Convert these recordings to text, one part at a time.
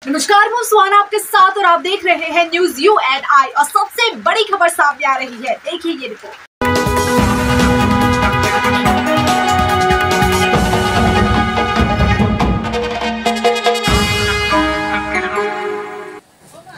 नमस्कार, मैं सुहाना आपके साथ और आप देख रहे हैं न्यूज UNI और सबसे बड़ी खबर सामने आ रही है। देखिए ये रिपोर्ट।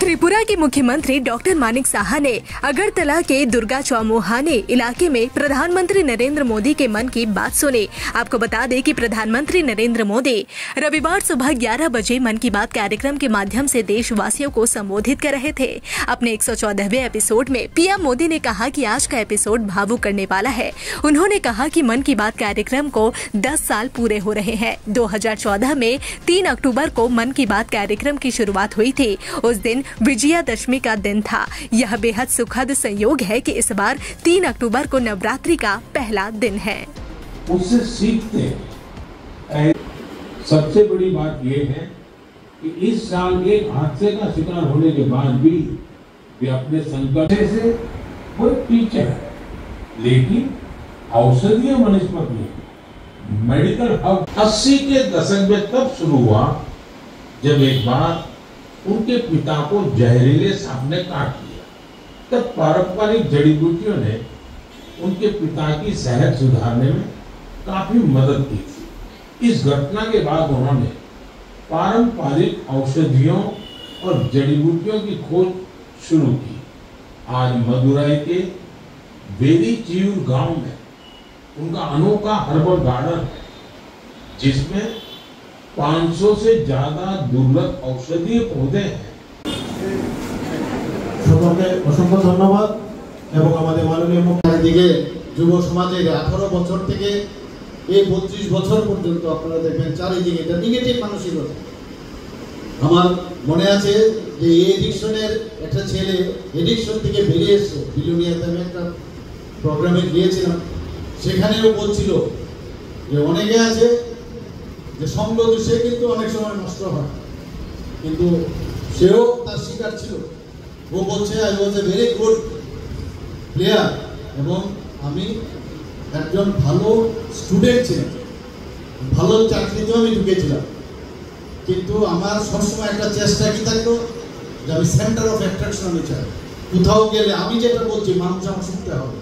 त्रिपुरा के मुख्यमंत्री डॉक्टर मानिक साहा ने अगरतला के दुर्गा चौमुहाने इलाके में प्रधानमंत्री नरेंद्र मोदी के मन की बात सुनी। आपको बता दें कि प्रधानमंत्री नरेंद्र मोदी रविवार सुबह 11 बजे मन की बात कार्यक्रम के माध्यम से देशवासियों को संबोधित कर रहे थे। अपने 114वें एपिसोड में पीएम मोदी ने कहा कि आज का एपिसोड भावुक करने वाला है। उन्होंने कहा कि मन की बात कार्यक्रम को 10 साल पूरे हो रहे हैं। 2014 में 3 अक्टूबर को मन की बात कार्यक्रम की शुरुआत हुई थी। उस दिन विजयादशमी का दिन था। यह बेहद सुखद संयोग है कि इस बार 3 अक्टूबर को नवरात्रि का पहला दिन है। उससे सीखते हैं। सबसे बड़ी बात यह है कि इस साल एक हादसे का शिकार होने के बाद भी वे अपने संकट से वो टीचर है, लेकिन औषधीय वनस्पति मेडिकल हब 80 के दशक में तब शुरू हुआ जब एक बार उनके पिता को जहरीले सांप ने काट लिया। तब पारंपरिक जड़ी बूटियों ने उनके पिता की सेहत सुधारने में काफी मदद की थी। इस घटना के बाद उन्होंने पारंपरिक औषधियों और जड़ी बूटियों की खोज शुरू की। आज मदुरई के बेरीचियूर गांव में उनका अनोखा हर्बल गार्डन है, जिसमें 500 से ज्यादा दुर्लभ औषधीय पौधे हैं। সকলকে অসংখ্য ধন্যবাদ এবং আমাদের মাননীয় মুখ্যমন্ত্রীকে যুব সমাজের 18 বছর থেকে এই 32 বছর পর্যন্ত আপনারা দেখবেন চারিদিকে এটা নেগেটিভ মানসিকতা। আমার মনে আছে যে এই এডিকশনের একটা ছেলে এডিকশন থেকে বেরিয়ে এসে বিলুনিয়াতে আমি একটা প্রোগ্রামে গিয়েছিলাম, সেখানেও বলছিল যে অনেকে আছে যে সঙ্গ দোষে কিন্তু অনেক সময় নষ্ট হয়, কিন্তু সেও তার শিকার ছিল। ও বলছে I was a very good player এবং আমি একজন ভালো স্টুডেন্ট ছিলাম, ভালো চাকরিতেও আমি ঢুকেছিলাম, কিন্তু আমার সবসময় একটা চেষ্টা কি থাকতো যে আমি সেন্টার অফ অ্যাট্রাকশন আমি চাই। কোথাও গেলে আমি যেটা বলছি মানুষ আমার শুনতে হবে,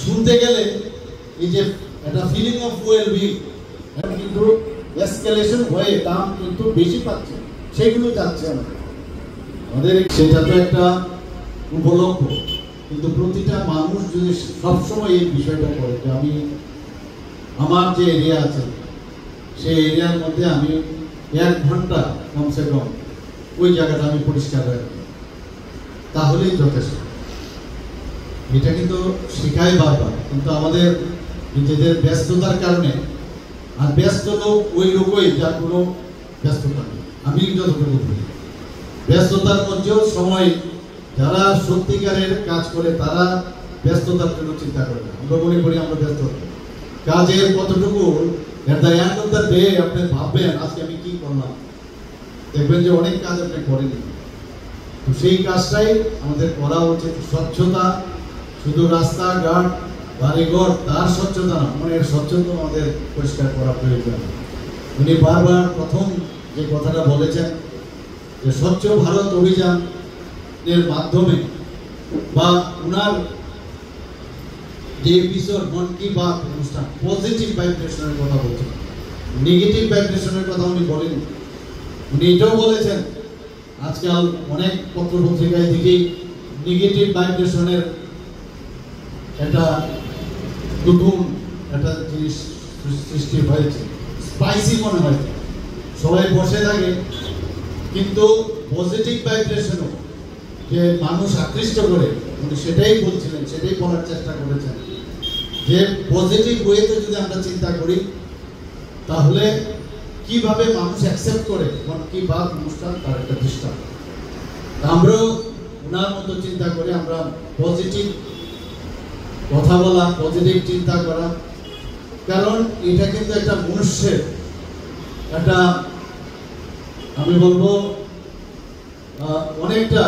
শুনতে গেলে এই যে একটা ফিলিং অফ ওয়েল বিং কিন্তু এসকেলেশন হয়ে দাম কিন্তু বেশি পাচ্ছে, সেগুলো যাচ্ছে আমাদের সেটা তো একটা উপলক্ষ, কিন্তু প্রতিটা মানুষ যদি সবসময় এই বিষয়টা করে যে আমি আমার যে এরিয়া আছে সেই এরিয়ার মধ্যে আমি 1 ঘন্টা কমসে কম ওই জায়গাটা আমি পরিষ্কার রাখি, তাহলেই যথেষ্ট। এটা কিন্তু শেখাই বারবার, কিন্তু আমাদের নিজেদের ব্যস্ততার কারণে, আর ব্যস্ত লোক ওই লোকই যার কোনো ব্যস্ততা নেই। আমি যতটুকু বলি ব্যস্ততার মধ্যেও সময় যারা সত্যিকারের কাজ করে তারা ব্যস্ততার জন্য চিন্তা করে না। আমরা মনে করি আমরা ব্যস্ত, কাজের কতটুকু at the end of the day আপনি ভাববেন আজকে আমি কি করলাম, দেখবেন যে অনেক কাজ আপনি করেনি। তো সেই কাজটাই আমাদের করা উচিত। স্বচ্ছতা শুধু রাস্তাঘাট বাড়িঘর তার স্বচ্ছতা না, মনের স্বচ্ছতা আমাদের পরিষ্কার করা প্রয়োজন। উনি বারবার প্রথম যে কথাটা বলেছেন যে স্বচ্ছ ভারত অভিযানের মাধ্যমে বা উনার যে এপিসোড মন কি বাত অনুষ্ঠান পজিটিভ ভাইব্রেশনের কথা বলছেন, নেগেটিভ ভাইব্রেশনের কথা উনি বলেন। উনি এটাও বলেছেন আজকাল অনেক পত্র পত্রিকায় দেখি নেগেটিভ ভাইব্রেশনের একটা নতুন একটা জিনিস সৃষ্টি হয়েছে, স্পাইসি মনে হয়, সবাই বসে থাকে, কিন্তু পজিটিভ ভাইব্রেশনও যে মানুষ আকৃষ্ট করে উনি সেটাই বলছিলেন, সেটাই বলার চেষ্টা করেছেন যে পজিটিভ ওয়েতে যদি আমরা চিন্তা করি তাহলে কিভাবে মানুষ অ্যাকসেপ্ট করে কি বাদ অনুষ্ঠান তার একটা দৃষ্টান্ত। আমরাও ওনার মতো চিন্তা করে আমরা পজিটিভ কথা বলা, পজিটিভ চিন্তা করা, কারণ এটা কিন্তু একটা মনুষ্যের একটা আমি বলবো অনেকটা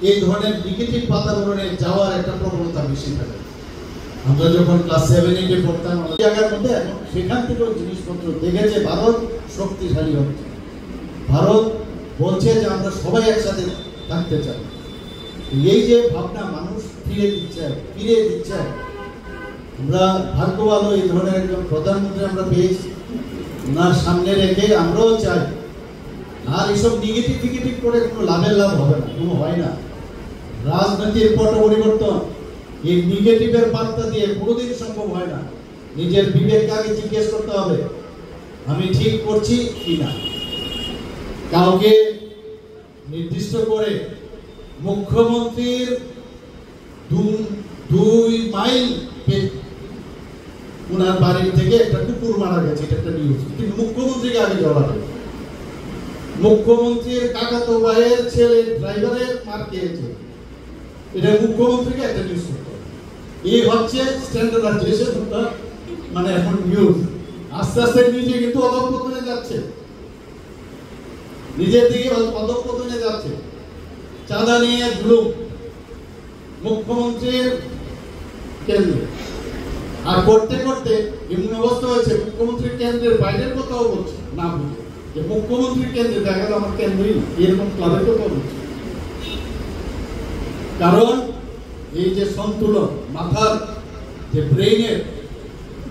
এই ধরনের নেগেটিভ বাতাবরণে যাওয়ার একটা প্রবণতা বেশি থাকে। আমরা যখন ক্লাস 7-8 পড়তাম জায়গার মধ্যে সেখান থেকেও জিনিসপত্র দেখেছে ভারত শক্তিশালী হচ্ছে, ভারত বলছে যে আমরা সবাই একসাথে থাকতে চাই। এই যে ভাবনা মানুষ ফিরে দিচ্ছে, আমরা ভাগ্য ভালো এই ধরনের একজন প্রধানমন্ত্রী আমরা পেয়েছি, ওনার সামনে রেখে আমরাও চাই। আর এইসব নেগেটিভ করে কোনো লাভের লাভ হবে না, কোনো হয় না। রাজনীতির পট পরিবর্তন এই নেগেটিভের বার্তা দিয়ে কোনোদিন সম্ভব হয় না। নিজের বিবেককে আগে জিজ্ঞেস করতে হবে আমি ঠিক করছি কিনা। কাউকে নির্দিষ্ট করে মুখ্যমন্ত্রীর 2 মাইল ওনার বাড়ির থেকে একটা কুকুর মারা গেছে, এটা একটা নিউজ, কিন্তু মুখ্যমন্ত্রীকে আগে জড়াবে। মুখ্যমন্ত্রীর কাকাতো ভাইয়ের ছেলে ড্রাইভারের মার খেয়েছে, এটা মুখ্যমন্ত্রীকে একটা নিউজ করতে হবে। এই হচ্ছে স্ট্যান্ডার্ডাইজেশন, মানে এখন নিউজ আস্তে আস্তে নিজে কিন্তু অধঃপতনে যাচ্ছে, নিজের দিকে অধঃপতনে যাচ্ছে। চাঁদা নিয়ে জুলুম মুখ্যমন্ত্রীর কেন্দ্রে, আর করতে করতে এমন অবস্থা হয়েছে মুখ্যমন্ত্রীর কেন্দ্রের বাইরের কথাও বলছে না, বুঝে যে মুখ্যমন্ত্রীর কেন্দ্রে দেখা গেল আমার কেন্দ্রই এরকম ক্লাবের কথা বলছে। কারণ এই যে সন্তুলন মাথার যে ব্রেইনের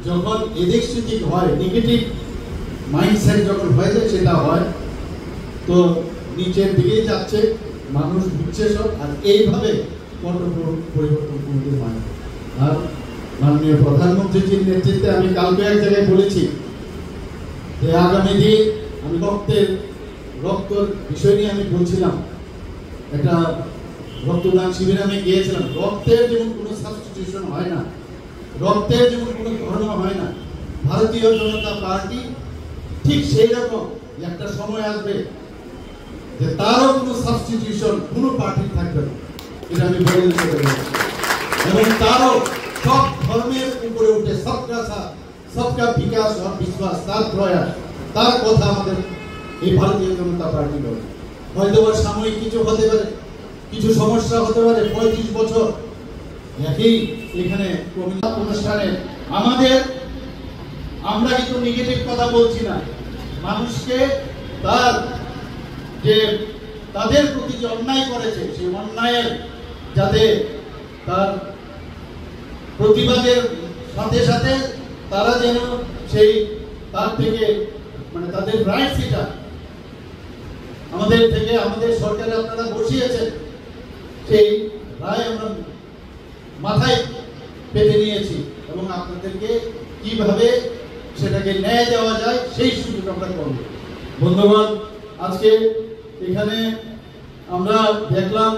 যখন এদিক সেদিক হয়, নেগেটিভ মাইন্ডসেট যখন হয়ে যায়, সেটা হয় তো নিচের দিকেই যাচ্ছে, মানুষ বুঝছে সব। আর এইভাবে পট পরিবর্তন কোনোদিন হয় না। আর মাননীয় প্রধানমন্ত্রীজির নেতৃত্বে আমি কালকে এক জায়গায় বলেছি যে আগামী দিন আমি রক্তর বিষয় নিয়ে আমি বলছিলাম, একটা রক্তদান শিবিরে আমি গিয়েছিলাম। রক্তের যেমন কোনো সাবস্টিটিউশন হয় না, রক্তের যেমন কোনো ধর্ম হয় না, ভারতীয় জনতা পার্টি ঠিক সেই রকম একটা সময় আসবে যে তারও কোনো সাবস্টিটিউশন কোনো পার্টির থাকবে না, এটা আমি বলে দিতে পারি। এবং তারও সব ধর্মের উপরে উঠে সবকা বিকাশ আর বিশ্বাস, তার প্রয়াস, তার কথা আমাদের এই ভারতীয় জনতা পার্টি বলে। হয়তো সাময়িক কিছু হতে পারে, কিছু সমস্যা হতে পারে। 35 বছর একই এখানে অনুষ্ঠানে আমরা কিন্তু নেগেটিভ কথা বলছি না। মানুষকে তাদের প্রতি যে অন্যায় করেছে, সেই অন্যায়ের যাতে তার প্রতিবাদের সাথে সাথে তারা যেন সেই তার থেকে মানে তাদের রাইটস, এটা আমাদের থেকে আমাদের সরকারে আপনারা বসিয়েছেন, সেই রায় আমরা মাথায় পেতে নিয়েছি এবং আপনাদেরকে কিভাবে সেটাকে ন্যায় দেওয়া যায় সেই সুযোগ আমরা করব। বন্ধুগণ, আজকে এখানে আমরা দেখলাম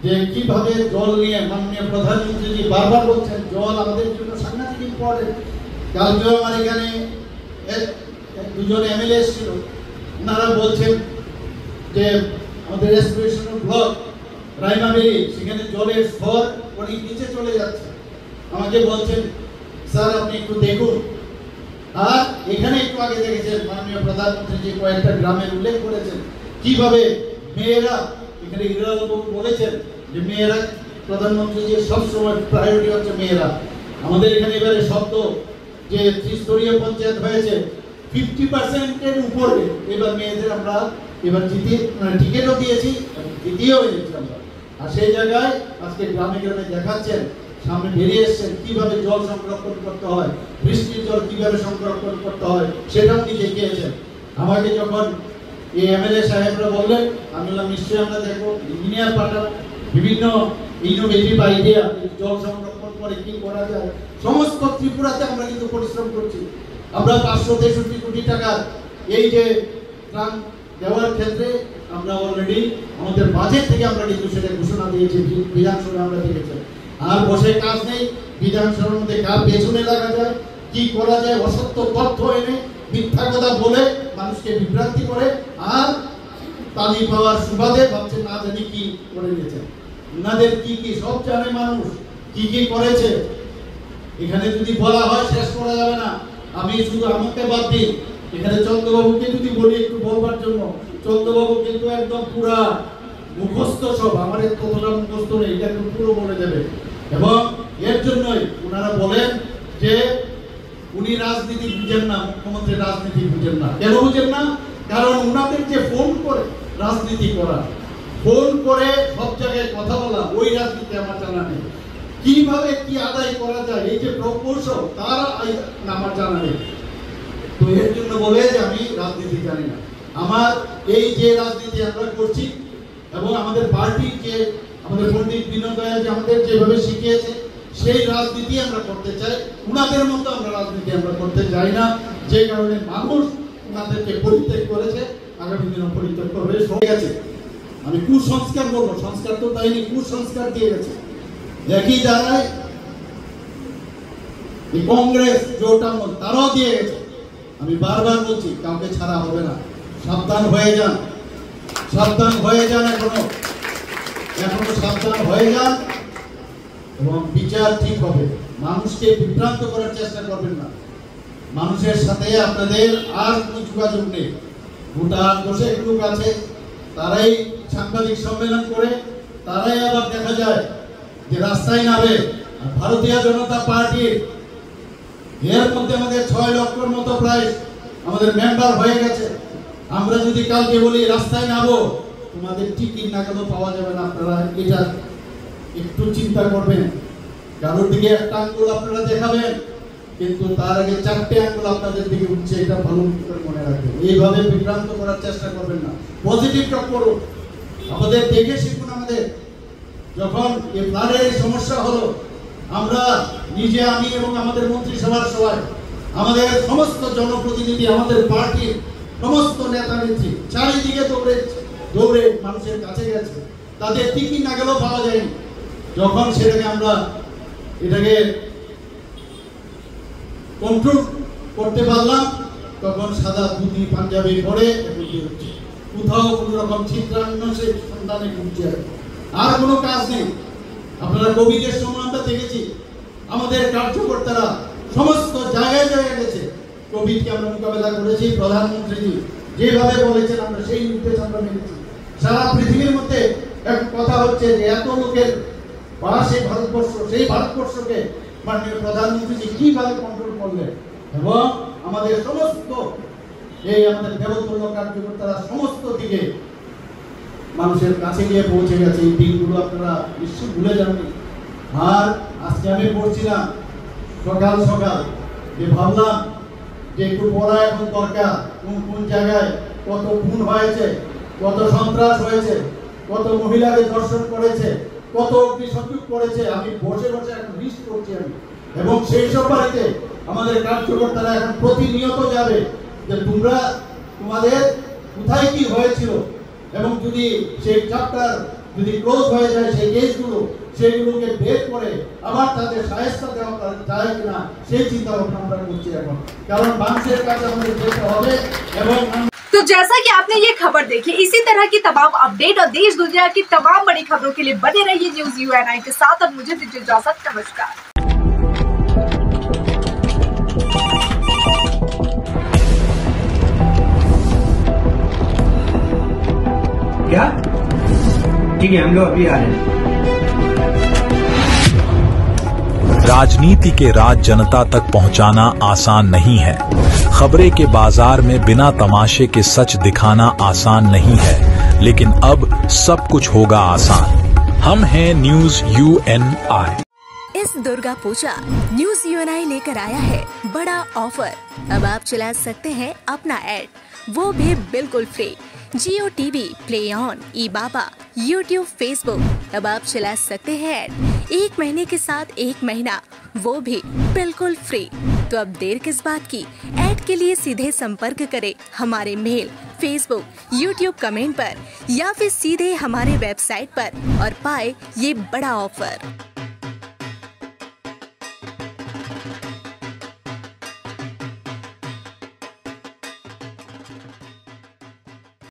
যে কিভাবে জল নিয়ে মাননীয় প্রধানমন্ত্রী বারবার বলছেন জল আমাদের জন্য সাংঘাতিক ইম্পর্টেন্ট। কালকেও আমার এখানে দুজন এমএলএ ছিল, ওনারা বলছেন যে আমাদের রেস্টোরেশন ব্লক রাইমাবেরি, সেখানে জলের স্তর অনেক নিচে চলে যাচ্ছে। আমাকে বলছেন স্যার আপনি একটু দেখুন। আর এখানে একটু আগে দেখেছেন মাননীয় প্রধানমন্ত্রী যে কয়েকটা গ্রামের উল্লেখ করেছেন, কিভাবে মেয়েরা, এখানে ইন্দিরাবাবু বলেছেন যে মেয়েরা প্রধানমন্ত্রী যে সবসময় প্রায়োরিটি হচ্ছে মেয়েরা। আমাদের এখানে এবারে শব্দ যে ত্রিস্তরীয় পঞ্চায়েত হয়েছে 50% উপরে এবার মেয়েদের আমরা এবার টিকিটও দিয়েছি, দ্বিতীয় হয়েছি আমরা। আর সেই জায়গায় আজকে গ্রামে গ্রামে দেখাচ্ছেন, সামনে বেরিয়ে এসছেন কিভাবে জল সংরক্ষণ করতে হয়, বৃষ্টির জল কিভাবে সংরক্ষণ করতে হয় সেটাও উনি দেখিয়েছেন। আমাকে যখন এই এমএলএ সাহেবরা বললেন, আমি বললাম নিশ্চয়ই আমরা দেখবো, ইঞ্জিনিয়ার পাঠাবো, বিভিন্ন ইনোভেটিভ আইডিয়া জল সংরক্ষণ করে কি করা যায়। সমস্ত ত্রিপুরাতে আমরা কিন্তু পরিশ্রম করছি। আমরা 563 কোটি টাকা এই যে ত্রাণ দেওয়ার ক্ষেত্রে আমরা অলরেডি আমাদের বাজেট থেকে আমরা কিন্তু সেটা ঘোষণা দিয়েছি, বিধানসভায় আমরা দেখেছি। আর বসে কাজ নেই, বিধানসভার মধ্যে কার পেছনে লাগা যায়, কি করা যায়, অসত্য তথ্য এনে মিথ্যা কথা বলে মানুষকে বিভ্রান্তি করে আর তালি পাওয়ার সুবাদে ভাবছে না জানি কি করে নিয়েছে। ওনাদের কি কি সব জানে মানুষ, কি কি করেছে। এখানে যদি বলা হয় শেষ করা যাবে না। আমি শুধু আমাকে বাদ দিই, এখানে চন্দ্রবাবুকে যদি বলি একটু বলবার জন্য, চন্দ্রবাবু কিন্তু একদম পুরা মুখস্থ সব, আমার কতটা মুখস্থ নেই, এটা একটু পুরো বলে দেবে। এবং এর জন্যই ওনারা বলেন যে উনি রাজনীতি বুঝেন না, মুখ্যমন্ত্রী রাজনীতি বুঝেন না। কেন বুঝেন না? কারণ ওনাদের যে ফোন করে রাজনীতি করা, ফোন করে সব জায়গায় কথা বলা, ওই রাজনীতি আমার জানা নেই। কিভাবে কি আদায় করা যায় এই যে প্রকৌশল, তার আমার জানা নেই। তো এর জন্য বলে যে আমি রাজনীতি জানি না। আমার এই যে রাজনীতি আমরা করছি এবং আমাদের পার্টি যে আমাদের পণ্ডিত বিনোদ দয়াল যে আমাদের যেভাবে শিখিয়েছে সেই রাজনীতি আমরা করতে চাই। উনাদের মতো আমরা রাজনীতি আমরা করতে চাই না, যে কারণে মানুষ উনাদেরকে পরিত্যাগ করেছে, আগামী দিনে পরিত্যাগ করবে। হয়ে গেছে, আমি কুসংস্কার বলবো, সংস্কার তো তাইনি, কুসংস্কার দিয়ে গেছে। একই জায়গায় কংগ্রেস জোটামল তারাও দিয়ে গেছে। আমি বারবার বলছি কাউকে ছাড়া হবে না, সাবধান হয়ে যান, সাবধান হয়ে যান, এখনো সাবধান হয়ে যান এবং বিচার ঠিক হবে। মানুষকে বিভ্রান্ত করার চেষ্টা করবেন না। মানুষের সাথে আপনাদের আর কোনো যোগাযোগ নেই। ভুটান বসে লোক আছে, তারাই সাংবাদিক সম্মেলন করে, তারাই আবার দেখা যায় যে রাস্তায় নামে। আর ভারতীয় জনতা পার্টির এর মধ্যে আমাদের 6 লক্ষর মতো প্রায় আমাদের মেম্বার হয়ে গেছে। আমরা যদি কালকে বলি রাস্তায় নামো, তোমাদের টিকিট না কেন পাওয়া যাবে না। আপনারা এটা একটু চিন্তা করবেন। কারোর দিকে একটা আঙ্গুল আপনারা দেখাবেন, কিন্তু তার আগে 4টে আঙ্গুল আপনাদের দিকে উঠছে, এটা ভালো করে মনে রাখবেন। এইভাবে বিভ্রান্ত করার চেষ্টা করবেন না, পজিটিভ টক করুন। আমাদের দেখে শিখুন। আমাদের যখন এই ফ্লাডের সমস্যা হলো, আমরা নিজে, আমি এবং আমাদের মন্ত্রিসভার সবাই, আমাদের সমস্ত জনপ্রতিনিধি, আমাদের পার্টির সমস্ত নেতা নেত্রী চারিদিকে দৌড়ে মানুষের কাছে গেছে। তাদের টিকিট না গেলেও পাওয়া যায়নি। যখন সেটাকে আমরা এটাকে কন্ট্রোল করতে পারলাম, তখন সাদা ধুতি পাঞ্জাবি পরে কোথাও কোন রকম চিত্রান্বেষের সন্ধানে ঘুরছে, আর কোনো কাজ নেই। আপনারা কোভিডের সময় আমরা দেখেছি আমাদের কার্যকর্তারা সমস্ত জায়গায় জায়গায় গেছে। কোভিডকে আমরা মোকাবেলা করেছি, প্রধানমন্ত্রী যেভাবে বলেছেন আমরা সেই নির্দেশ আমরা মেনেছি। সারা পৃথিবীর মধ্যে এক কথা হচ্ছে যে এত লোকের পাশে ভারতবর্ষ, সেই ভারতবর্ষকে মাননীয় প্রধানমন্ত্রী কিভাবে কন্ট্রোল করলেন, এবং আমাদের সমস্ত এই আমাদের দেবতুল্য কার্যকর্তারা সমস্ত দিকে মানুষের কাছে গিয়ে পৌঁছে গেছে। এই দিনগুলো আপনারা নিশ্চয়ই ভুলে যাননি। আর আজকে আমি পড়ছিলাম সকাল সকাল, যে ভাবলাম যে একটু পড়া এখন দরকার, কোন কোন জায়গায় কত খুন হয়েছে, কত সন্ত্রাস হয়েছে, কত মহিলাকে ধর্ষণ করেছে, কত অগ্নিসংযোগ করেছে। আমি বসে বসে এখন লিস্ট করছি আমি, এবং সেই সব বাড়িতে আমাদের কার্যকর্তারা এখন প্রতিনিয়ত যাবে যে তোমরা তোমাদের কোথায় কি হয়েছিল, এবং যদি সেই চ্যাপ্টার যদি ক্লোজ হয়ে যায় সেই কেসগুলো, সেইগুলোকে বের করে আবার তাদের সাহায্য দেওয়া যায় কিনা সেই চিন্তা ভাবনা আমরা করছি এখন। কারণ মানুষের কাছে আমাদের যেতে হবে। এবং तो जैसा कि आपने ये खबर देखी, इसी तरह की तमाम अपडेट और देश दुनिया की तमाम बड़ी खबरों के लिए बने रहिए न्यूज़ UNI के साथ। और मुझे दीजिए इजाजत, नमस्कार। क्या? ठीक है, हम लोग अभी आ रहे हैं। राजनीति के राज जनता तक पहुंचाना आसान नहीं है। खबरें के बाजार में बिना तमाशे के सच दिखाना आसान नहीं है, लेकिन अब सब कुछ होगा आसान। हम हैं न्यूज़ UNI। इस दुर्गा पूजा न्यूज़ UNI लेकर आया है बड़ा ऑफर। अब आप चला सकते हैं अपना ऐड, वो भी बिल्कुल free. Jio TV, play on, eBaba, YouTube, Facebook। अब आप चला सकते हैं ऐड 1 महीने के साथ 1 महीना, वो भी बिल्कुल फ्री। तो अब देर किस बात की? ऐड के लिए सीधे संपर्क करें हमारे मेल, Facebook, YouTube कमेंट पर, या फिर सीधे हमारे वेबसाइट पर और पाए ये बड़ा ऑफर।